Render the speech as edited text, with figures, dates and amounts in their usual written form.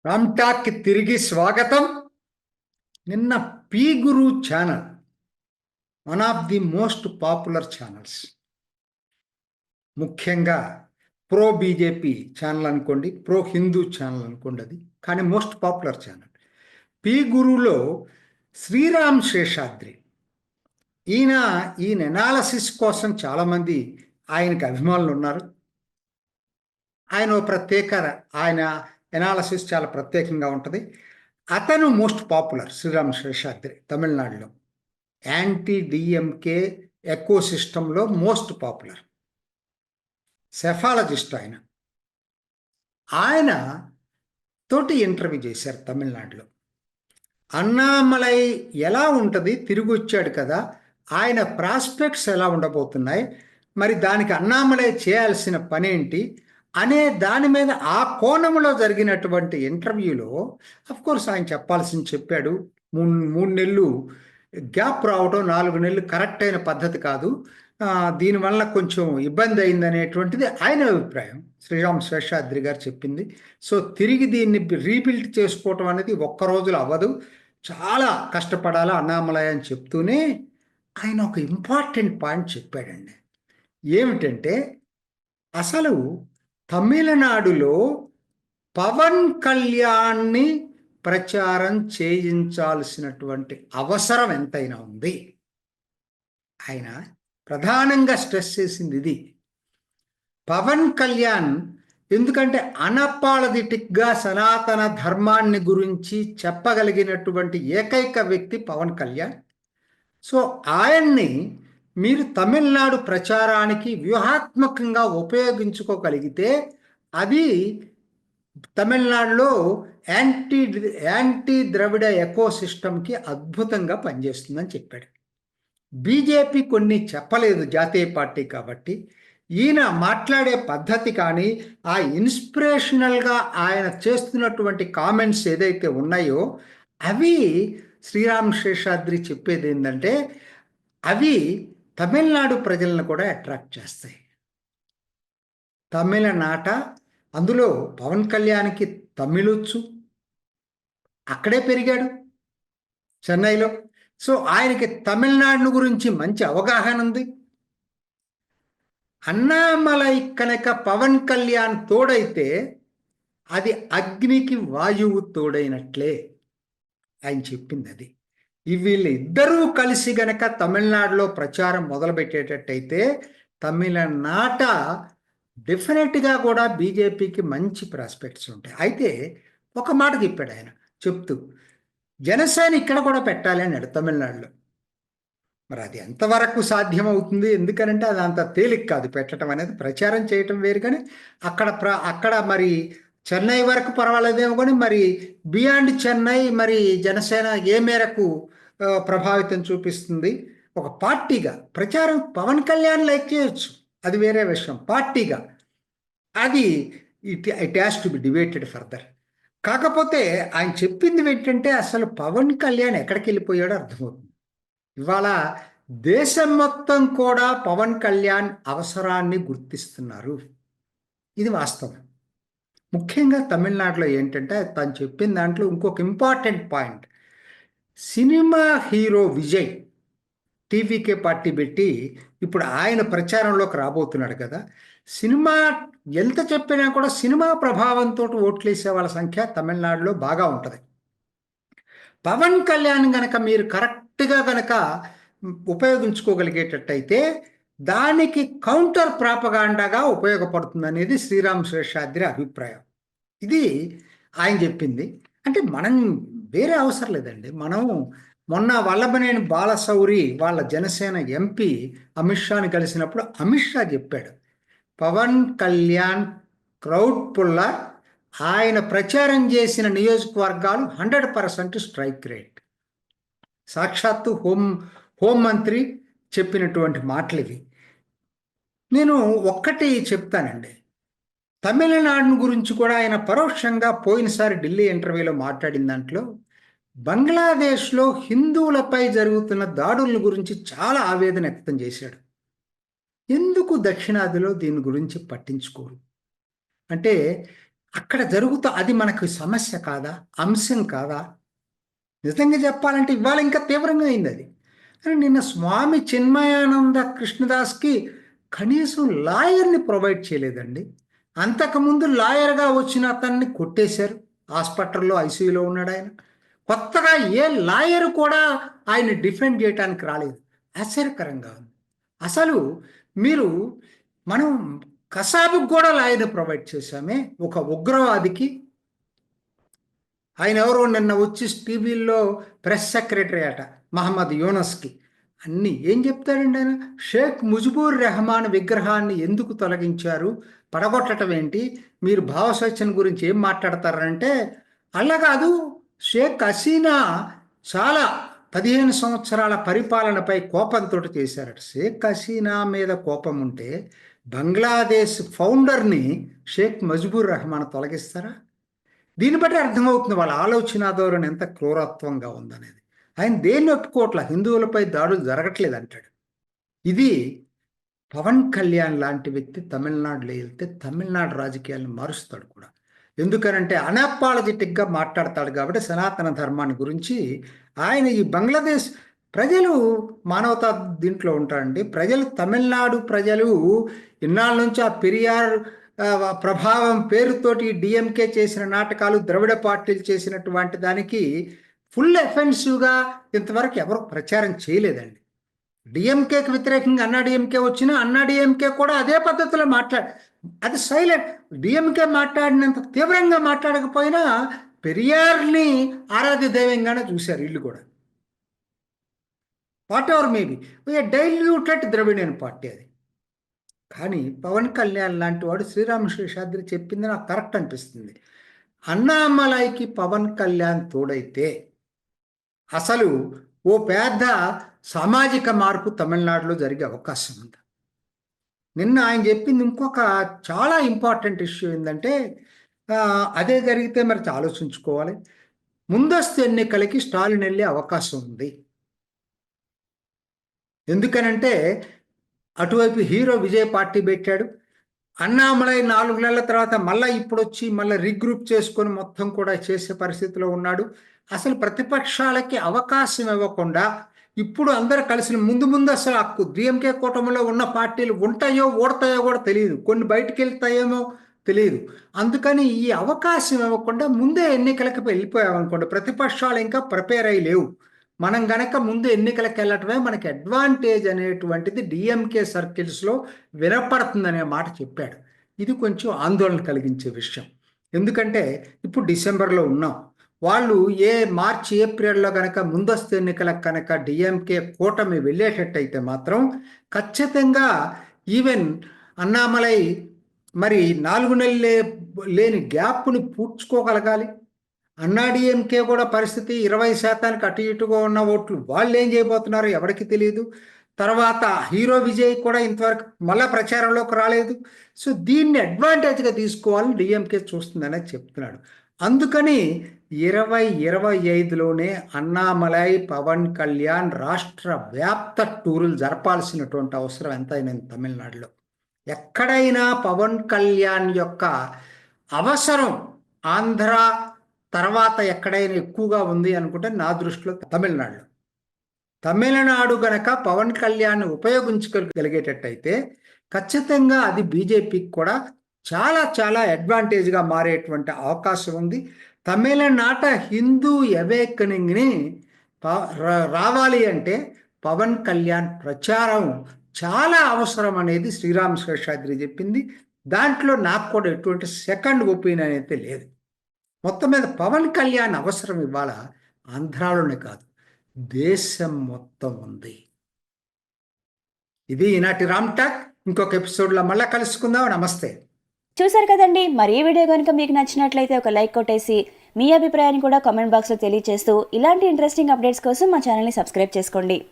రామ్టాక్కి తిరిగి స్వాగతం. నిన్న P Guru channel one of the most popular channels, ముఖ్యంగా ప్రో బీజేపీ ఛానల్ అనుకోండి, ప్రో హిందూ ఛానల్ అనుకోండి, అది కానీ మోస్ట్ పాపులర్ ఛానల్. పీ గురులో శ్రీరామ్ శేషాద్రి ఈయన ఎనాలసిస్ కోసం చాలామంది ఆయనకి అభిమానులు ఉన్నారు. ఆయన ఎనాలసిస్ చాలా ప్రత్యేకంగా ఉంటుంది. అతను మోస్ట్ పాపులర్ శ్రీరామ్ శేషాద్రి తమిళనాడులో యాంటీ డిఎంకే ఎకో సిస్టంలో మోస్ట్ పాపులర్ సెఫాలజిస్ట్. ఆయన తోటి ఇంటర్వ్యూ చేశారు తమిళనాడులో. అన్నామలై ఎలా ఉంటుంది, తిరిగి వచ్చాడు కదా, ఆయన ప్రాస్పెక్ట్స్ ఎలా ఉండబోతున్నాయి, మరి దానికి అన్నామలై చేయాల్సిన పనేంటి అనే దాని మీద ఆ కోణంలో జరిగినటువంటి ఇంటర్వ్యూలో కోర్స్ ఆయన చెప్పాల్సింది చెప్పాడు. మూడు నెలలు గ్యాప్ రావడం, 4 నెలలు కరెక్ట్ అయిన పద్ధతి కాదు, దీనివల్ల కొంచెం ఇబ్బంది అయిందనేటువంటిది ఆయన అభిప్రాయం. శ్రీరామ్ శేషాద్రి గారు చెప్పింది. సో తిరిగి దీన్ని రీబిల్డ్ చేసుకోవటం అనేది ఒక్క రోజులో అవ్వదు, చాలా కష్టపడాలా అన్నామలై అని చెప్తూనే ఆయన ఒక ఇంపార్టెంట్ పాయింట్ చెప్పాడండి. ఏమిటంటే, అసలు తమిళనాడులో పవన్ కళ్యాణ్ని ప్రచారం చేయించాల్సినటువంటి అవసరం ఎంతైనా ఉంది. ఆయన ప్రధానంగా స్ట్రెస్ చేసింది ఇది. పవన్ కళ్యాణ్ ఎందుకంటే అనపాలజిటిక్గా సనాతన ధర్మాన్ని గురించి చెప్పగలిగినటువంటి ఏకైక వ్యక్తి పవన్ కళ్యాణ్. సో ఆయన్ని మీరు తమిళనాడు ప్రచారానికి వ్యూహాత్మకంగా ఉపయోగించుకోగలిగితే అది తమిళనాడులో యాంటీ ద్రవిడ ఎకో సిస్టమ్కి అద్భుతంగా పనిచేస్తుందని చెప్పాడు. బీజేపీ కొన్ని చెప్పలేదు, జాతీయ పార్టీ కాబట్టి. ఈయన మాట్లాడే పద్ధతి కానీ, ఆ ఇన్స్పిరేషనల్గా ఆయన చేస్తున్నటువంటి కామెంట్స్ ఏదైతే ఉన్నాయో అవి శ్రీరామ్ శేషాద్రి చెప్పేది ఏంటంటే, అవి తమిళనాడు ప్రజలను కూడా అట్రాక్ట్ చేస్తాయి. తమిళనాట, అందులో పవన్ కళ్యాణ్కి తమిళొచ్చు, అక్కడే పెరిగాడు చెన్నైలో. సో ఆయనకి తమిళనాడు గురించి మంచి అవగాహన ఉంది. అన్నామలై కనుక పవన్ కళ్యాణ్ తోడైతే అది అగ్నికి వాయువు తోడైనట్లే ఆయన చెప్పింది అది. వీళ్ళిద్దరూ కలిసి గనక తమిళనాడులో ప్రచారం మొదలుపెట్టేటట్టయితే తమిళనాట డెఫినెట్గా కూడా బీజేపీకి మంచి ప్రాస్పెక్ట్స్ ఉంటాయి. అయితే ఒక మాట చెప్పాడు ఆయన చెప్తూ, జనసేన ఇక్కడ కూడా పెట్టాలి అన్నాడు తమిళనాడులో. మరి అది ఎంతవరకు సాధ్యమవుతుంది, ఎందుకనంటే అది అంత తేలిక కాదు పెట్టడం అనేది. ప్రచారం చేయటం వేరు, కానీ అక్కడ మరి చెన్నై వరకు పర్వాలేదేమో, కానీ మరి బియాండ్ చెన్నై మరి జనసేన ఏ మేరకు ప్రభావితం చూపిస్తుంది. ఒక పార్టీగా ప్రచారం పవన్ కళ్యాణ్ లైక్ చేయొచ్చు, అది వేరే విషయం. పార్టీగా అది it has to be debated further. కాకపోతే ఆయన చెప్పింది ఏంటంటే, అసలు పవన్ కళ్యాణ్ ఎక్కడికి వెళ్ళిపోయాడో అర్థమవుతుంది. ఇవాళ దేశం మొత్తం కూడా పవన్ కళ్యాణ్ అవసరాన్ని గుర్తిస్తున్నారు, ఇది వాస్తవం. ముఖ్యంగా తమిళనాడులో ఏంటంటే, తను చెప్పిన దాంట్లో ఇంకొక important point, cinema hero Vijay TVK party పెట్టి ఇప్పుడు ఆయన ప్రచారంలోకి రాబోతున్నాడు కదా. సినిమా ఎంత చెప్పినా కూడా సినిమా ప్రభావంతో ఓట్లేసే వాళ్ళ సంఖ్య తమిళనాడులో బాగా ఉంటుంది. పవన్ కళ్యాణ్ గనక మీరు కరెక్ట్గా గనక ఉపయోగించుకోగలిగేటట్టయితే దానికి కౌంటర్ ప్రాపగాండాగా ఉపయోగపడుతుంది అనేది శ్రీరామ్ శేషాద్రి అభిప్రాయం. ఇది ఆయన చెప్పింది. అంటే మనం వేరే అవసరం లేదండి. మనం మొన్న వల్లభనేని బాలశౌరి వాళ్ళ జనసేన ఎంపీ అమిత్ షాని కలిసినప్పుడు అమిత్ షా చెప్పాడు, పవన్ కళ్యాణ్ క్రౌడ్ పుల్లర్, ఆయన ప్రచారం చేసిన నియోజకవర్గాలు 100% స్ట్రైక్ రేట్. సాక్షాత్తు హోంమంత్రి చెప్పినటువంటి మాటలు ఇవి. నేను ఒక్కటి చెప్తానండి, తమిళనాడు గురించి కూడా ఆయన పరోక్షంగా పోయినసారి ఢిల్లీ ఇంటర్వ్యూలో మాట్లాడిన దాంట్లో బంగ్లాదేశ్లో హిందువులపై జరుగుతున్న దాడుల గురించి చాలా ఆవేదన వ్యక్తం చేశాడు. ఎందుకు దక్షిణాదిలో దీని గురించి పట్టించుకోరు అంటే, అక్కడ అది మనకు సమస్య కాదా, అంశం కాదా? నిజంగా చెప్పాలంటే ఇవాళ ఇంకా తీవ్రంగా అయింది అది. కానీ నిన్న స్వామి చిన్మయానంద కృష్ణదాస్కి కనీసం లాయర్ని ప్రొవైడ్ చేయలేదండి. అంతకుముందు లాయర్గా వచ్చిన అతన్ని కొట్టేశారు. హాస్పిటల్లో ఐసీయూలో ఉన్నాడు ఆయన. కొత్తగా ఏ లాయర్ కూడా ఆయన డిఫెండ్ చేయడానికి రాలేదు. ఆశ్చర్యకరంగా ఉంది. అసలు మీరు మనం కసాబుకు కూడా లాయర్ని ప్రొవైడ్ చేశామే. ఒక ఉగ్రవాదికి ఆయన ఎవరో నిన్న వచ్చి టీవీల్లో ప్రెస్ సెక్రటరీ అట మహమ్మద్ యూనస్కి అన్నీ ఏం చెప్తాడండి ఆయన? షేక్ ముజిబూర్ రెహమాన్ విగ్రహాన్ని ఎందుకు తొలగించారు, పడగొట్టడం ఏంటి, మీరు భావస్వేచ్ఛన గురించి ఏం మాట్లాడతారంటే, అలా కాదు, షేక్ హసీనా చాలా 15 సంవత్సరాల పరిపాలనపై కోపంతో చేశారట. షేక్ హసీనా మీద కోపం ఉంటే బంగ్లాదేశ్ ఫౌండర్ని షేక్ ముజిబూర్ రెహమాన్ తొలగిస్తారా? దీన్ని బట్టి అర్థమవుతుంది వాళ్ళ ఆలోచన ధోరణి ఎంత క్రూరత్వంగా ఉందనేది. ఆయన దేన్ని ఒప్పుకోవట్ల, హిందువులపై దాడులు జరగట్లేదు అంటాడు. ఇది పవన్ కళ్యాణ్ లాంటి వ్యక్తి తమిళనాడులో వెళ్తే తమిళనాడు రాజకీయాలను మారుస్తాడు కూడా. ఎందుకనంటే అనాపాలజెటిక్గా మాట్లాడతాడు కాబట్టి సనాతన ధర్మాన్ని గురించి. ఆయన ఈ బంగ్లాదేశ్ ప్రజలు మానవతా దీంట్లో ఉంటారండి. ప్రజలు, తమిళనాడు ప్రజలు ఇన్నాళ్ళ నుంచి ఆ పెరియార్ ప్రభావం పేరుతోటి డిఎంకే చేసిన నాటకాలు, ద్రవిడ పార్టీలు చేసినటువంటి దానికి ఫుల్ ఎఫెన్సివ్గా ఇంతవరకు ఎవరు ప్రచారం చేయలేదండి. డిఎంకేకి వ్యతిరేకంగా అన్నా డిఎంకే వచ్చినా అన్నా డిఎంకే కూడా అదే పద్ధతిలో అది సైలెంట్. డిఎంకే మాట్లాడినంత తీవ్రంగా మాట్లాడకపోయినా పెరియార్ని ఆరాధ్య దైవంగానే చూశారు వీళ్ళు కూడా. What ever maybe diluted Dravidian party అది. కానీ పవన్ కళ్యాణ్ లాంటి వాడు, శ్రీరామ శేషాద్రి చెప్పింది నాకు కరెక్ట్ అనిపిస్తుంది. అన్నామలైకి పవన్ కళ్యాణ్ తోడైతే అసలు ఓ పెద్ద సామాజిక మార్పు తమిళనాడులో జరిగే అవకాశం ఉంది. నిన్న ఆయన చెప్పింది ఇంకొక చాలా ఇంపార్టెంట్ ఇష్యూ ఏంటంటే, అదే జరిగితే మరి ఆలోచించుకోవాలి. ముందస్తు ఎన్నికలకి స్టాలిన్ వెళ్ళే అవకాశం ఉంది. ఎందుకనంటే అటువైపు హీరో విజయ్ పార్టీ పెట్టాడు. అన్నామలై 4 నెలల తర్వాత మళ్ళీ ఇప్పుడు వచ్చి మళ్ళీ రీగ్రూప్ చేసుకొని మొత్తం కూడా చేసే పరిస్థితిలో ఉన్నాడు. అసలు ప్రతిపక్షాలకి అవకాశం ఇవ్వకుండా ఇప్పుడు అందరూ కలిసి ముందు అసలు డిఎంకే కూటమిలో ఉన్న పార్టీలు ఉంటాయో ఓడతాయో కూడా తెలియదు, కొన్ని బయటికి వెళ్తాయేమో తెలియదు. అందుకని ఈ అవకాశం ఇవ్వకుండా ముందే ఎన్నికలకు వెళ్ళిపోయామనుకోండి, ప్రతిపక్షాలు ఇంకా ప్రిపేర్ అయ్యి లేవు. మనం గనక ముందు ఎన్నికలకు వెళ్ళటమే మనకి అడ్వాంటేజ్ అనేటువంటిది డిఎంకే సర్కిల్స్లో వినపడుతుందనే మాట చెప్పాడు. ఇది కొంచెం ఆందోళన కలిగించే విషయం. ఎందుకంటే ఇప్పుడు డిసెంబర్లో ఉన్నాం. వాళ్ళు మార్చి ఏప్రిల్లో కనుక ముందస్తు ఎన్నికలకు కనుక డిఎంకే కూటమి వెళ్ళేటట్టయితే మాత్రం ఖచ్చితంగా ఈవెన్ అన్నామలై మరి 4 నెలలు లేని గ్యాప్ని పూడ్చుకోగలగాలి. అన్నాడీఎంకే కూడా పరిస్థితి 20% అటు ఇటుగా ఉన్న ఓట్లు వాళ్ళు ఏం చేయబోతున్నారు ఎవరికి తెలియదు. తర్వాత హీరో విజయ్ కూడా ఇంతవరకు మళ్ళా ప్రచారంలోకి రాలేదు. సో దీన్ని అడ్వాంటేజ్గా తీసుకోవాలని డిఎంకే చూస్తుందనే చెప్తున్నాడు. అందుకని 2025లోనే అన్నామలై పవన్ కళ్యాణ్ రాష్ట్ర వ్యాప్త టూరులు జరపాల్సినటువంటి అవసరం ఎంతైనా తమిళనాడులో. ఎక్కడైనా పవన్ కళ్యాణ్ యొక్క అవసరం ఆంధ్ర తర్వాత ఎక్కడైనా ఎక్కువగా ఉంది అనుకుంటే నా దృష్టిలో తమిళనాడు గనక పవన్ కళ్యాణ్ ఉపయోగించగలిగేటట్టయితే ఖచ్చితంగా అది బీజేపీకి కూడా చాలా చాలా అడ్వాంటేజ్గా మారేటువంటి అవకాశం ఉంది. తమిళనాట హిందూ అవేకనింగ్ని రావాలి అంటే పవన్ కళ్యాణ్ ప్రచారం చాలా అవసరం అనేది శ్రీరామ శేషాద్రి చెప్పింది. దాంట్లో నాకు కూడా ఎటువంటి సెకండ్ ఒపీనియన్ అయితే లేదు. మొత్తం మీద పవన్ కళ్యాణ్ అవసరం ఇవాళ ఆంధ్రాలోనే కాదు, దేశం మొత్తం ఉంది. ఇది ఈనాటి రామ్ టాక్. ఇంకొక ఎపిసోడ్లో మళ్ళీ కలుసుకుందాం. నమస్తే. చూసారు కదండి, మరి ఈ వీడియో కనుక మీకు నచ్చినట్లయితే ఒక లైక్ కొట్టేసి మీ అభిప్రాయాన్ని కూడా కామెంట్ బాక్స్లో తెలియజేస్తూ ఇలాంటి ఇంట్రెస్టింగ్ అప్డేట్స్ కోసం మా ఛానల్ని సబ్స్క్రైబ్ చేసుకోండి.